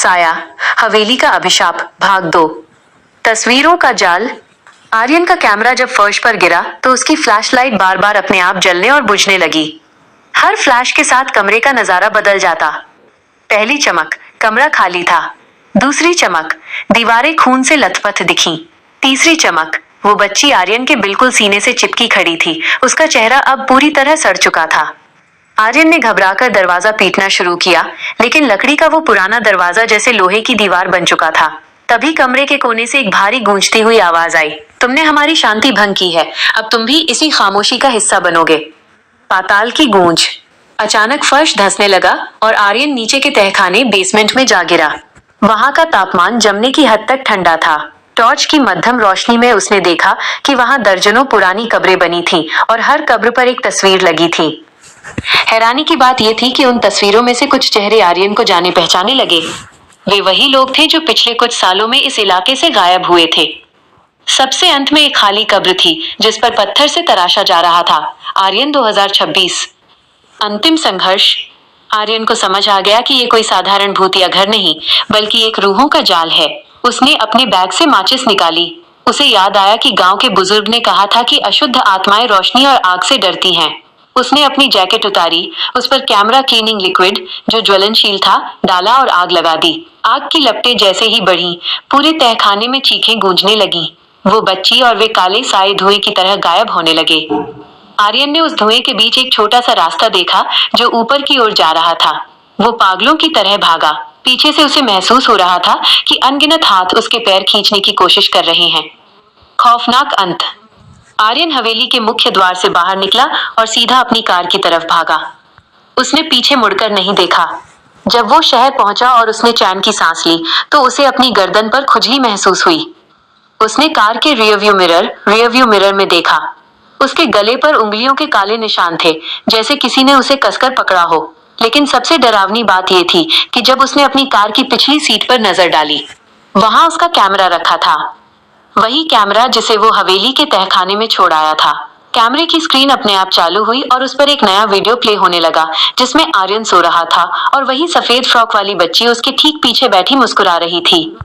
साया, हवेली का अभिशाप, भाग 2। तस्वीरों का जाल। आर्यन का कैमरा जब फर्श पर गिरा तो उसकी फ्लैशलाइट बार बार अपने आप जलने और बुझने लगी। हर फ्लैश के साथ कमरे का नजारा बदल जाता। पहली चमक, कमरा खाली था। दूसरी चमक, दीवारें खून से लथपथ दिखीं। तीसरी चमक, वो बच्ची आर्यन के बिल्कुल सीने से चिपकी खड़ी थी। उसका चेहरा अब पूरी तरह सड़ चुका था। आर्यन ने घबराकर दरवाजा पीटना शुरू किया, लेकिन लकड़ी का वो पुराना दरवाजा जैसे लोहे की दीवार बन चुका था। तभी कमरे के कोने से एक भारी गूंजती हुई आवाज आई, तुमने हमारी शांति भंग की है, अब तुम भी इसी खामोशी का हिस्सा बनोगे। पाताल की गूंज। अचानक फर्श धंसने लगा और आर्यन नीचे के तहखाने बेसमेंट में जा गिरा। वहां का तापमान जमने की हद तक ठंडा था। टॉर्च की मध्यम रोशनी में उसने देखा कि वहां दर्जनों पुरानी कब्रें बनी थीं और हर कब्र पर एक तस्वीर लगी थी। हैरानी की बात यह थी कि उन तस्वीरों में से कुछ चेहरे आर्यन को जाने पहचाने लगे। वे वही लोग थे जो पिछले कुछ सालों में इस इलाके से गायब हुए थे। सबसे अंत में एक खाली कब्र थी जिस पर पत्थर से तराशा जा रहा था, आर्यन 2026। अंतिम संघर्ष। आर्यन को समझ आ गया कि ये कोई साधारण भूतिया घर नहीं, बल्कि एक रूहों का जाल है। उसने अपने बैग से माचिस निकाली। उसे याद आया कि गांव के बुजुर्ग ने कहा था कि अशुद्ध आत्माएं रोशनी और आग से डरती हैं। उसने अपनी जैकेट उतारी, उस पर कैमरा क्लीनिंग लिक्विड जो ज्वलनशील था डाला और आग लगा दी। आग की लपटें जैसे ही बढ़ी, पूरे तहखाने में चीखें गूंजने लगीं। वो बच्ची और वे काले साए धुएं की तरह गायब होने लगे। आर्यन ने उस धुएं के बीच एक छोटा सा रास्ता देखा जो ऊपर की ओर जा रहा था। वो पागलों की तरह भागा। पीछे से उसे महसूस हो रहा था कि अनगिनत हाथ उसके पैर खींचने की कोशिश कर रहे हैं। खौफनाक अंत। आर्यन हवेली के मुख्य द्वार से बाहर निकला और सीधा अपनी कार की तरफ भागा। उसने पीछे मुड़कर नहीं देखा। जब वो शहर पहुंचा और उसने चैन की सांस ली तो उसे अपनी गर्दन पर खुजली महसूस हुई। उसने कार के रियरव्यू मिरर में देखा। उसके गले पर उंगलियों के काले निशान थे, जैसे किसी ने उसे कसकर पकड़ा हो। लेकिन सबसे डरावनी बात यह थी कि जब उसने अपनी कार की पिछली सीट पर नजर डाली, वहां उसका कैमरा रखा था। वही कैमरा जिसे वो हवेली के तहखाने में छोड़ आया था। कैमरे की स्क्रीन अपने आप चालू हुई और उस पर एक नया वीडियो प्ले होने लगा जिसमें आर्यन सो रहा था और वही सफेद फ्रॉक वाली बच्ची उसके ठीक पीछे बैठी मुस्कुरा रही थी।